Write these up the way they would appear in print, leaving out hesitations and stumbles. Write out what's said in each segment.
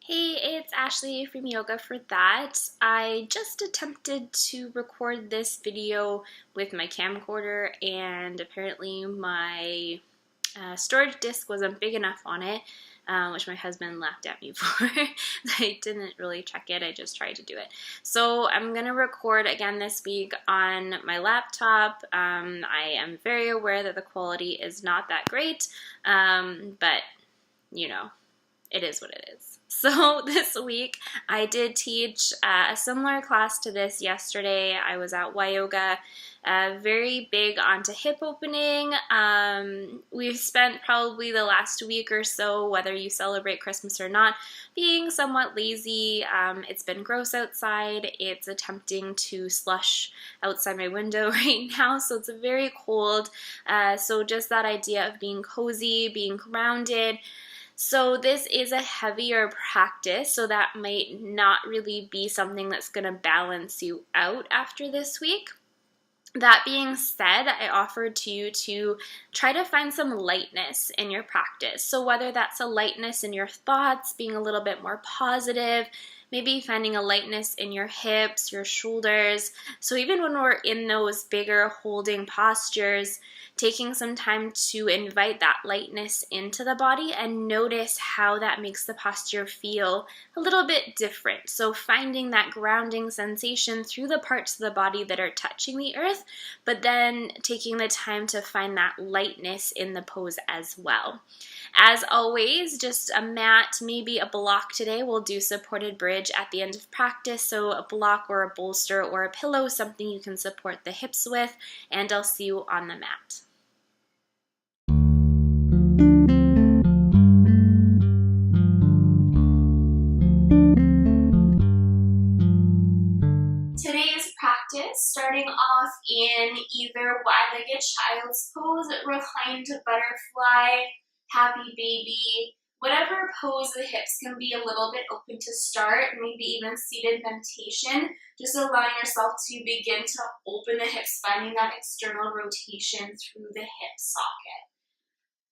Hey, it's Ashley from Yoga for That. I just attempted to record this video with my camcorder and apparently my storage disk wasn't big enough on it, which my husband laughed at me for. I didn't really check it, I just tried to do it. So I'm going to record again this week on my laptop. I am very aware that the quality is not that great, but you know, it is what it is. So this week I did teach a similar class to this yesterday. I was at Yoga, very big onto hip opening. We've spent probably the last week or so, whether you celebrate Christmas or not, being somewhat lazy. It's been gross outside. It's attempting to slush outside my window right now, so it's very cold. So just that idea of being cozy, being grounded. So this is a heavier practice, so that might not really be something that's going to balance you out after this week. That being said, I offered to you to try to find some lightness in your practice. So whether that's a lightness in your thoughts, being a little bit more positive, maybe finding a lightness in your hips, your shoulders. So even when we're in those bigger holding postures, taking some time to invite that lightness into the body and notice how that makes the posture feel a little bit different. So finding that grounding sensation through the parts of the body that are touching the earth, but then taking the time to find that lightness in the pose as well. As always, just a mat, maybe a block today. We'll do supported bridge at the end of practice, so a block or a bolster or a pillow, something you can support the hips with, and I'll see you on the mat. Today's practice, starting off in either wide-legged child's pose, reclined butterfly, happy baby, whatever pose. The hips can be a little bit open to start, maybe even seated meditation, just allowing yourself to begin to open the hips, finding that external rotation through the hip socket.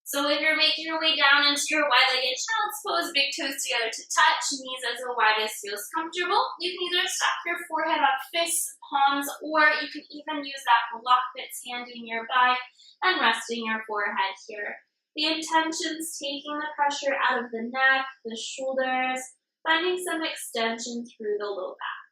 So if you're making your way down into your wide-legged child's pose, big toes together to touch, knees as wide as feels comfortable. You can either stack your forehead on fists, palms, or you can even use that block that's handy nearby and resting your forehead here. The intention's taking the pressure out of the neck, the shoulders, finding some extension through the low back.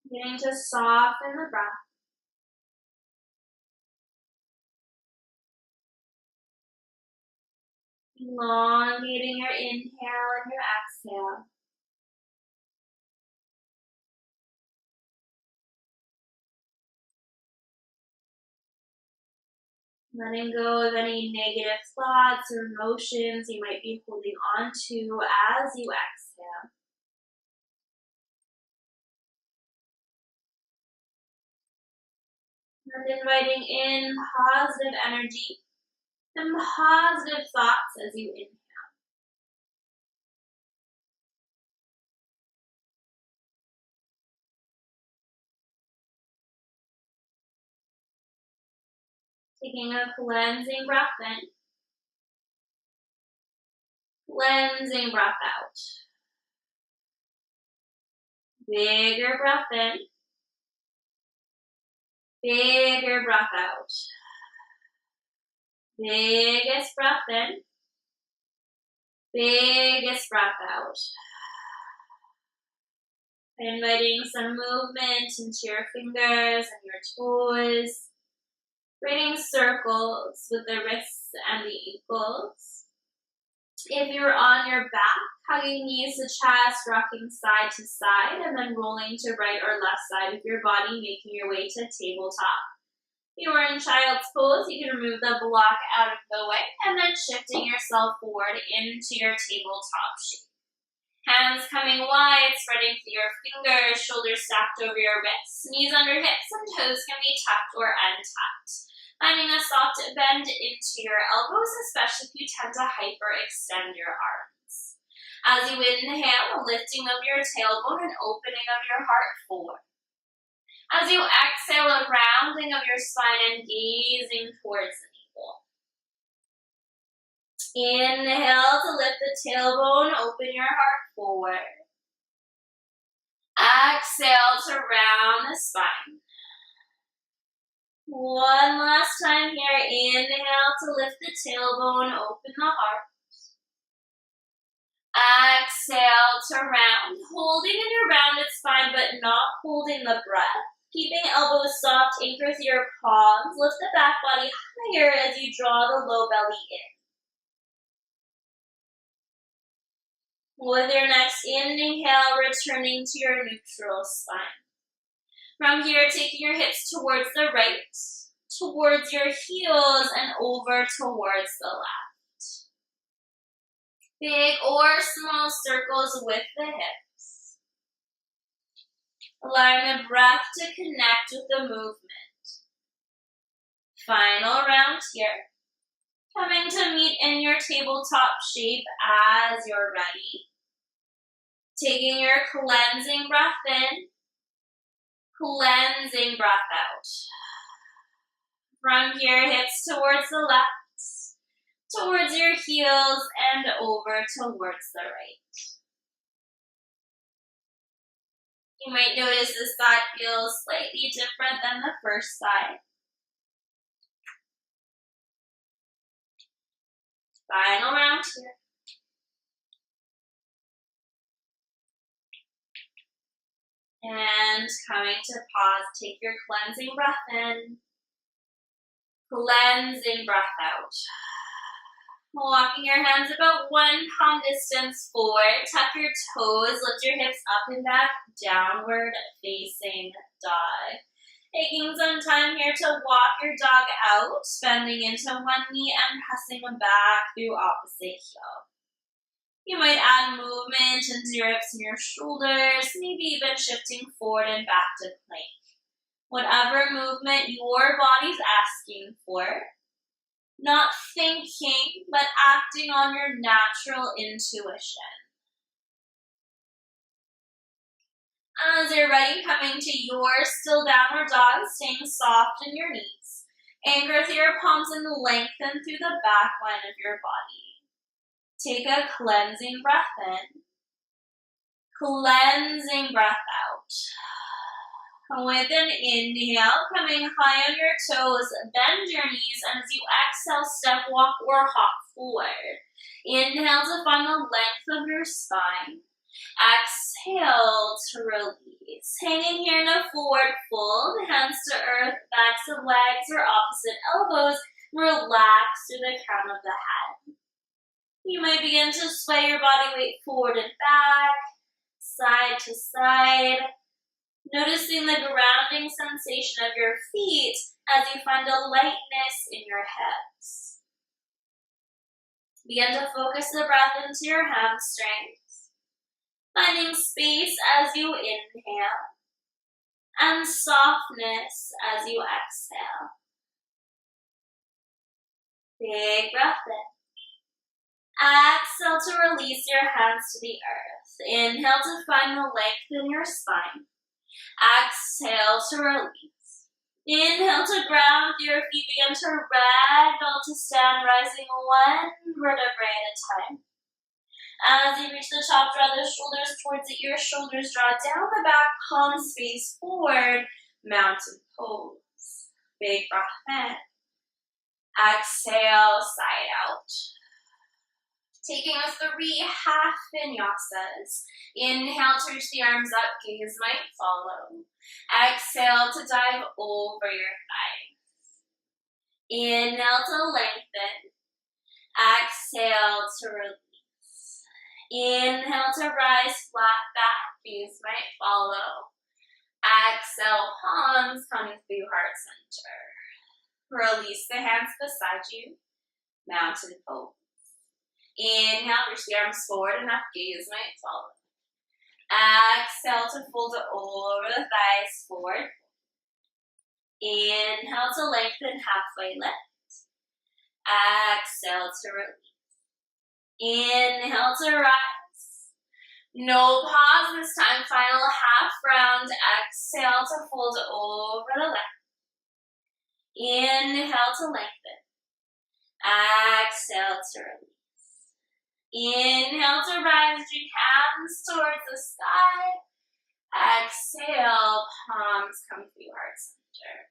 Beginning to soften the breath. Elongating your inhale and your exhale. Letting go of any negative thoughts or emotions you might be holding on to as you exhale. And inviting in positive energy and positive thoughts as you inhale. Taking a cleansing breath in. Cleansing breath out. Bigger breath in. Bigger breath out. Biggest breath in. Biggest breath out. Inviting some movement into your fingers and your toes. Creating circles with the wrists and the ankles. If you're on your back, hugging knees to chest, rocking side to side, and then rolling to right or left side of your body, making your way to tabletop. If you are in child's pose, you can remove the block out of the way, and then shifting yourself forward into your tabletop shape. Hands coming wide, spreading through your fingers, shoulders stacked over your wrists, knees under hips, and toes can be tucked or untucked. Finding a soft bend into your elbows, especially if you tend to hyperextend your arms. As you inhale, a lifting of your tailbone and opening of your heart forward. As you exhale, a rounding of your spine and gazing towards the navel. Inhale to lift the tailbone, open your heart forward. Exhale to round the spine. One last time here. Inhale to lift the tailbone, open the heart. Exhale to round, holding in your rounded spine, but not holding the breath. Keeping elbows soft, anchor with your palms. Lift the back body higher as you draw the low belly in. With your next inhale, returning to your neutral spine. From here, taking your hips towards the right, towards your heels, and over towards the left. Big or small circles with the hips. Allowing the breath to connect with the movement. Final round here. Coming to meet in your tabletop shape as you're ready. Taking your cleansing breath in, cleansing breath out. From here, hips towards the left, towards your heels, and over towards the right. You might notice this side feels slightly different than the first side. Final round here. And coming to pause, take your cleansing breath in, cleansing breath out. Walking your hands about 1 palm distance forward, tuck your toes, lift your hips up and back, downward facing dog. Taking some time here to walk your dog out, bending into one knee and pressing back through opposite heel. You might add movement into your hips and your shoulders, maybe even shifting forward and back to plank. Whatever movement your body's asking for, not thinking, but acting on your natural intuition. As you're ready, coming to your still downward dog, staying soft in your knees. Anchor with your palms and lengthen through the back line of your body. Take a cleansing breath in, cleansing breath out. With an inhale, coming high on your toes, bend your knees, and as you exhale, step, walk, or hop forward. Inhale to find the length of your spine. Exhale to release. Hanging here in a forward fold, hands to earth, backs of legs or opposite elbows. Relax through the crown of the head. You might begin to sway your body weight forward and back, side to side, noticing the grounding sensation of your feet as you find a lightness in your hips. Begin to focus the breath into your hamstrings, finding space as you inhale, and softness as you exhale. Big breath in. Exhale to release your hands to the earth. Inhale to find the length in your spine. Exhale to release. Inhale to ground your feet. Begin to ragdoll to stand, rising 1 vertebrae at a time. As you reach the top, draw the shoulders towards the ears. Shoulders draw down the back, palms face forward. Mountain pose. Big breath in. Exhale, side out. Taking a 3 half vinyasas. Inhale to reach the arms up, gaze might follow. Exhale to dive over your thighs. Inhale to lengthen. Exhale to release. Inhale to rise flat back, gaze might follow. Exhale, palms coming through heart center. Release the hands beside you, mountain pose. Inhale, reach the arms forward, enough gaze might follow. Exhale to fold it over the thighs forward. Inhale to lengthen, halfway lift. Exhale to release. Inhale to rise. No pause this time. Final half round. Exhale to fold over the leg. Inhale to lengthen. Exhale to release. Inhale to rise. Reach hands towards the sky. Exhale, palms come through heart center.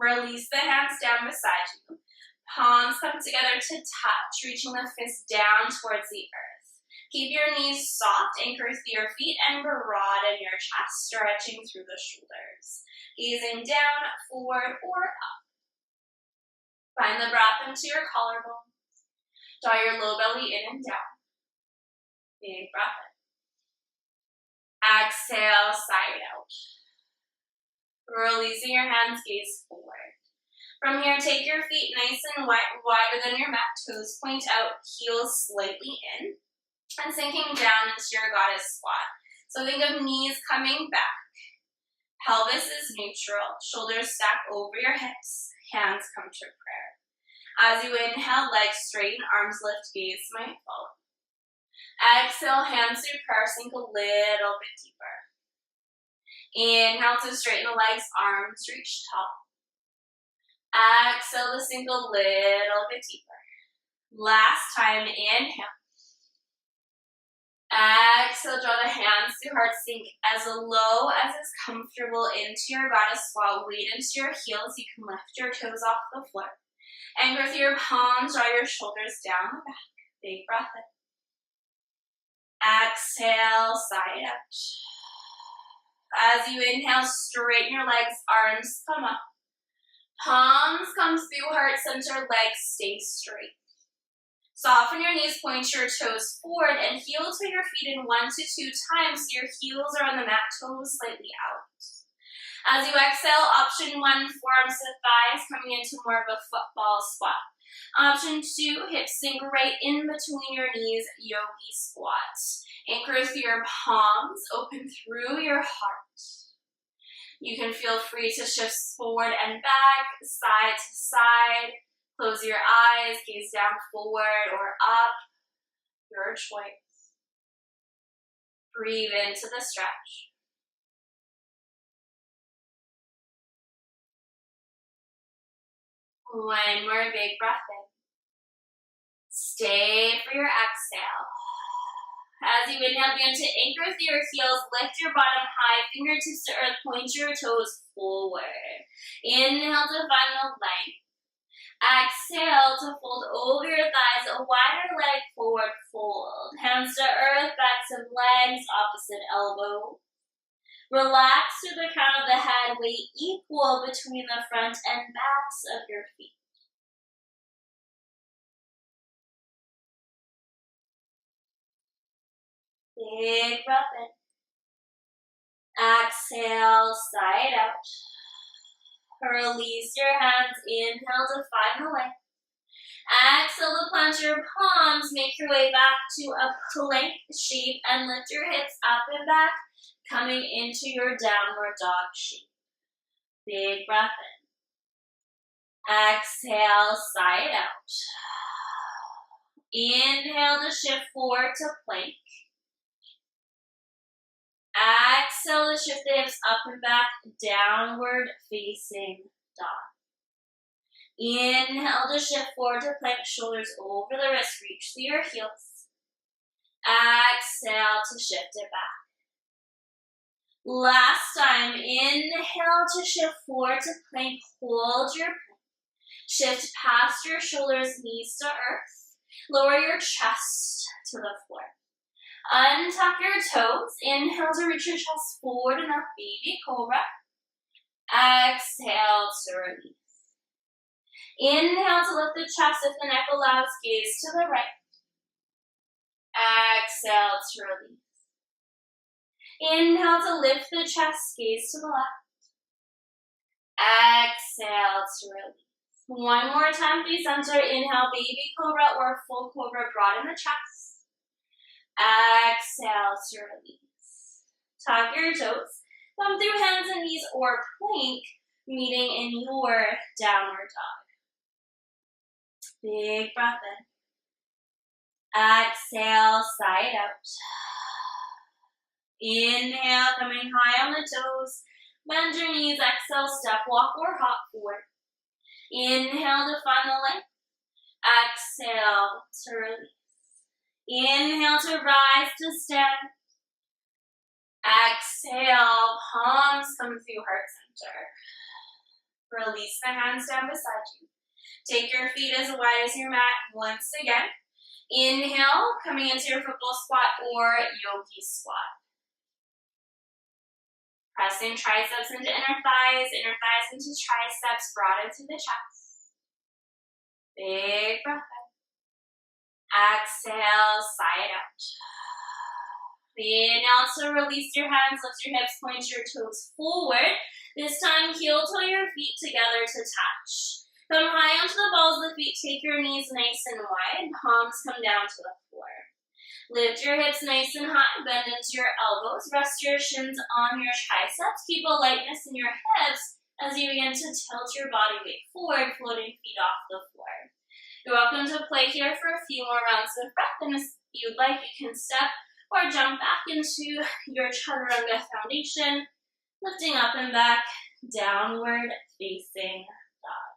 Release the hands down beside you. Palms come together to touch, reaching the fist down towards the earth. Keep your knees soft, anchor through your feet, and broaden your chest, stretching through the shoulders. Gazing down, forward, or up. Find the breath into your collarbones. Draw your low belly in and down. Big breath in. Exhale, side out. Releasing your hands, gaze forward. From here, take your feet nice and wide, wider than your mat. Toes point out, heels slightly in. And sinking down into your goddess squat. So think of knees coming back. Pelvis is neutral. Shoulders stack over your hips. Hands come to prayer. As you inhale, legs straighten, arms lift, gaze might follow. Exhale, hands through prayer, sink a little bit deeper. Inhale to straighten the legs, arms reach tall. Exhale to sink a little bit deeper. Last time, inhale. Exhale, draw the hands through heart, sink as low as is comfortable into your goddess squat. Weight into your heels, you can lift your toes off the floor. Anchor through your palms, draw your shoulders down the back. Big breath in. Exhale, side out. As you inhale, straighten your legs, arms come up. Palms come through heart center, legs stay straight. Soften your knees, point your toes forward, and heel to your feet in 1 to 2 times so your heels are on the mat, toes slightly out. As you exhale, option 1, forearms to thighs, coming into more of a football squat. Option 2, hips sink right in between your knees, yogi squat. Anchor through your palms, open through your heart. You can feel free to shift forward and back, side to side. Close your eyes, gaze down forward or up, your choice. Breathe into the stretch. One more big breath in. Stay for your exhale. As you inhale, begin to anchor through your heels, lift your bottom high, fingertips to earth, point your toes forward. Inhale to find the length. Exhale to fold over your thighs, a wider leg forward fold. Hands to earth, backs of legs, opposite elbow. Relax through the crown of the head, weight equal between the front and backs of your feet. Big breath in. Exhale, side out. Release your hands, inhale to find the length. Exhale to plant your palms, make your way back to a plank shape and lift your hips up and back, coming into your downward dog shape. Big breath in. Exhale, side out. Inhale to shift forward to plank. Exhale to shift the hips up and back, downward facing dog. Inhale to shift forward to plank, shoulders over the wrist, reach through your heels. Exhale to shift it back. Last time, inhale to shift forward to plank, hold your plank. Shift past your shoulders, knees to earth. Lower your chest to the floor. Untuck your toes. Inhale to reach your chest forward and up, baby cobra. Exhale to release. Inhale to lift the chest if the neck allows, gaze to the right. Exhale to release. Inhale to lift the chest, gaze to the left. Exhale to release. One more time, please center. Inhale, baby cobra or full cobra, broaden the chest. Exhale to release. Tuck your toes. Come through hands and knees or plank, meeting in your downward dog. Big breath in. Exhale, side out. Inhale, coming high on the toes. Bend your knees, exhale, step, walk, or hop forward. Inhale to find the length. Exhale to release. Inhale to rise to stand. Exhale, palms come through heart center. Release the hands down beside you. Take your feet as wide as your mat once again. Inhale, coming into your football squat or yogi squat. Pressing triceps into inner thighs into triceps, broad into the chest. Big breath in. Exhale, sigh it out. Inhale to release your hands, lift your hips, point your toes forward. This time, heel toe your feet together to touch. Come high onto the balls of the feet, take your knees nice and wide, palms come down to the floor. Lift your hips nice and high, bend into your elbows, rest your shins on your triceps, keep a lightness in your hips as you begin to tilt your body weight forward, floating feet off the floor. You're welcome to play here for a few more rounds of breath, and if you'd like, you can step or jump back into your chaturanga foundation, lifting up and back, downward facing dog.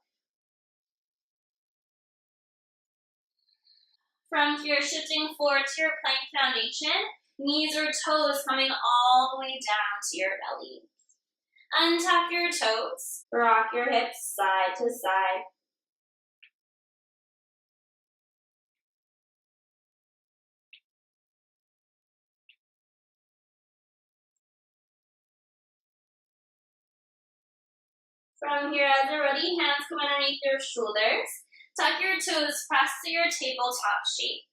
From here, shifting forward to your plank foundation, knees or toes coming all the way down to your belly. Untap your toes, rock your hips side to side. From here, as you're ready, hands come underneath your shoulders. Tuck your toes, press to your tabletop shape.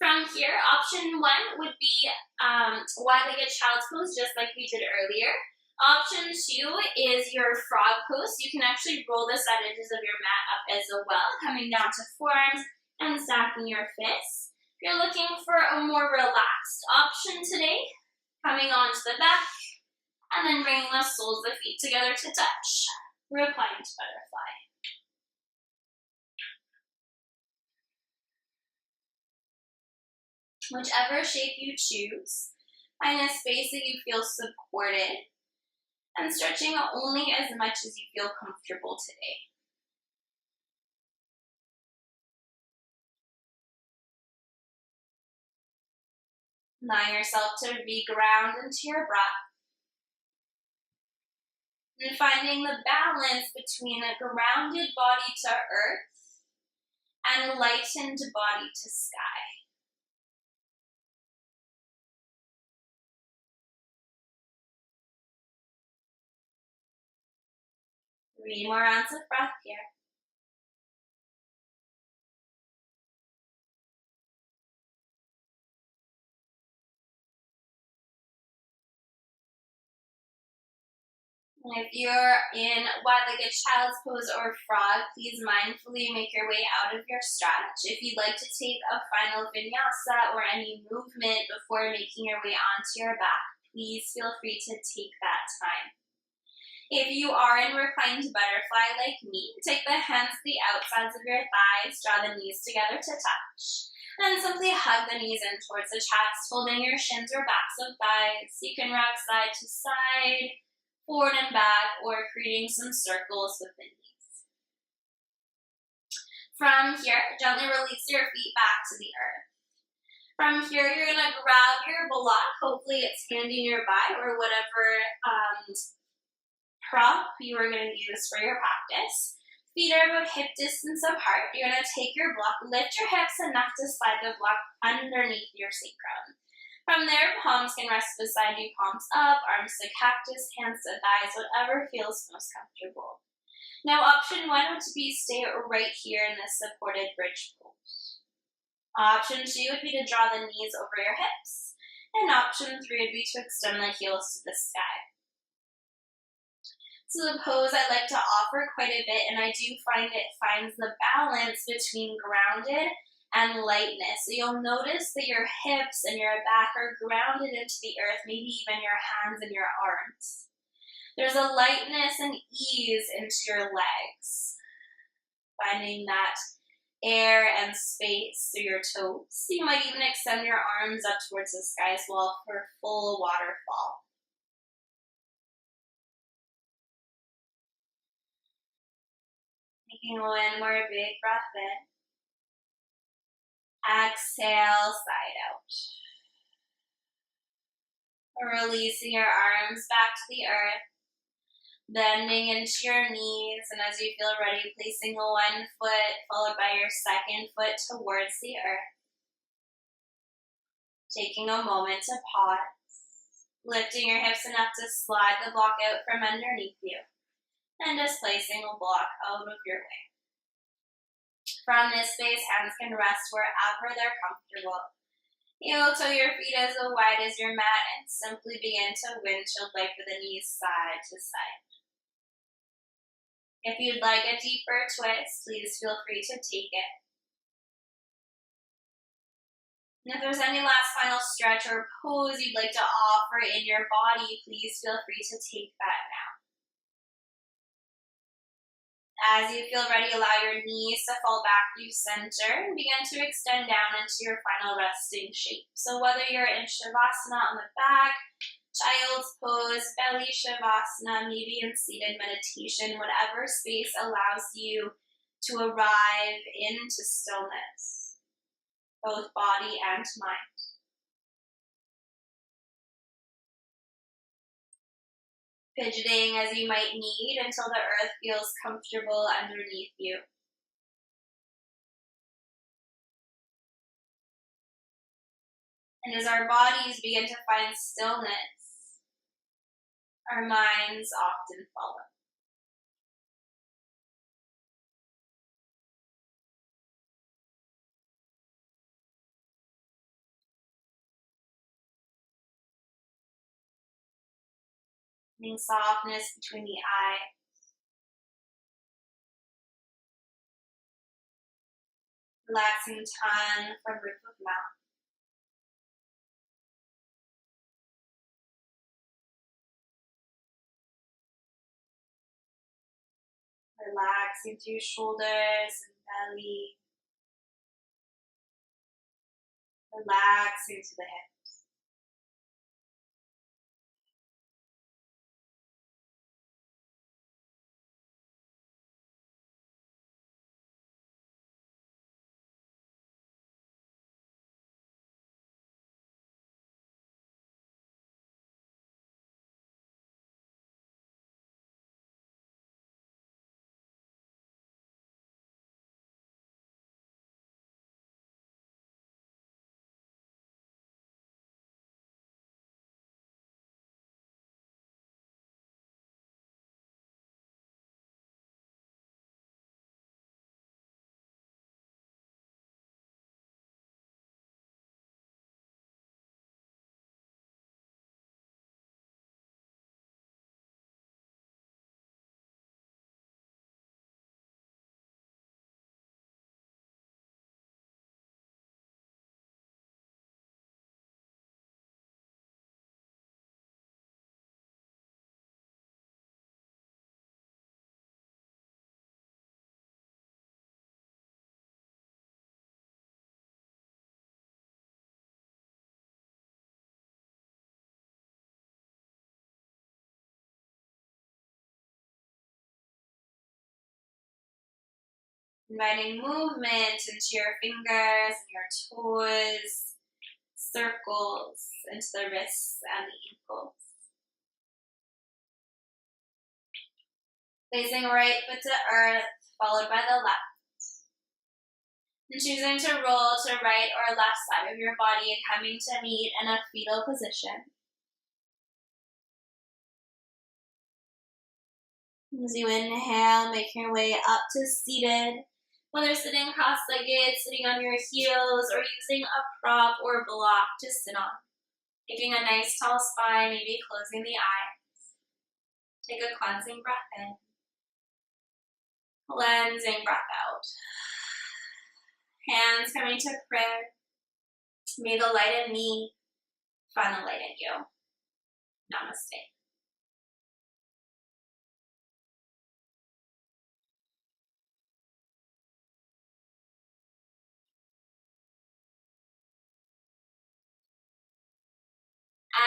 From here, option one would be wide-legged child's pose, just like we did earlier. Option two is your frog pose. You can actually roll the side edges of your mat up as well, coming down to forearms and stacking your fists. If you're looking for a more relaxed option today, coming onto the back, and then bringing the soles of the feet together to touch. Reclined butterfly. Whichever shape you choose, find a space that you feel supported and stretching only as much as you feel comfortable today. Allow yourself to re-ground into your breath. And finding the balance between a grounded body to earth and lightened body to sky. 3 more rounds of breath here. If you're in wide-legged child's pose or frog, please mindfully make your way out of your stretch. If you'd like to take a final vinyasa or any movement before making your way onto your back, please feel free to take that time. If you are in reclined butterfly like me, take the hands to the outsides of your thighs, draw the knees together to touch, and simply hug the knees in towards the chest, holding your shins or backs of thighs. You can rock side to side, forward and back, or creating some circles with the knees. From here, gently release your feet back to the earth. From here, you're going to grab your block. Hopefully it's handy nearby, or whatever prop you are going to use for your practice. Feet are about hip distance apart. You're going to take your block, lift your hips enough to slide the block underneath your sacrum. From there, palms can rest beside you, palms up, arms to cactus, hands to thighs, whatever feels most comfortable. Now, option 1 would be stay right here in this supported bridge pose. Option 2 would be to draw the knees over your hips. And option 3 would be to extend the heels to the sky. So the pose I like to offer quite a bit, and I do find it finds the balance between grounded and lightness. So you'll notice that your hips and your back are grounded into the earth, maybe even your hands and your arms. There's a lightness and ease into your legs, finding that air and space through your toes. You might even extend your arms up towards the sky as well for a full waterfall. Taking one more big breath in. Exhale, side out. Releasing your arms back to the earth. Bending into your knees, and as you feel ready, placing one foot followed by your second foot towards the earth. Taking a moment to pause. Lifting your hips enough to slide the block out from underneath you. And displacing a block out of your way. From this space, hands can rest wherever they're comfortable. Heel toe your feet as wide as your mat and simply begin to windshield leg for the knees side to side. If you'd like a deeper twist, please feel free to take it. And if there's any last final stretch or pose you'd like to offer in your body, please feel free to take that now. As you feel ready, allow your knees to fall back through center and begin to extend down into your final resting shape. So whether you're in Shavasana on the back, Child's Pose, Belly Shavasana, maybe in seated meditation, whatever space allows you to arrive into stillness, both body and mind. Fidgeting as you might need until the earth feels comfortable underneath you. And as our bodies begin to find stillness, our minds often follow. Finding softness between the eyes. Relaxing tongue from roof of mouth. Relaxing through shoulders and belly. Relaxing to the hips. Inviting movement into your fingers and your toes, circles into the wrists and the ankles. Placing right foot to earth, followed by the left. And choosing to roll to right or left side of your body and coming to meet in a fetal position. As you inhale, make your way up to seated. Whether sitting cross-legged, sitting on your heels, or using a prop or block to sit on. Taking a nice tall spine, maybe closing the eyes. Take a cleansing breath in. Cleansing breath out. Hands coming to prayer. May the light in me find the light in you. Namaste.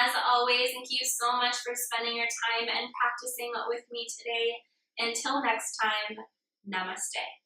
As always, thank you so much for spending your time and practicing with me today. Until next time, namaste.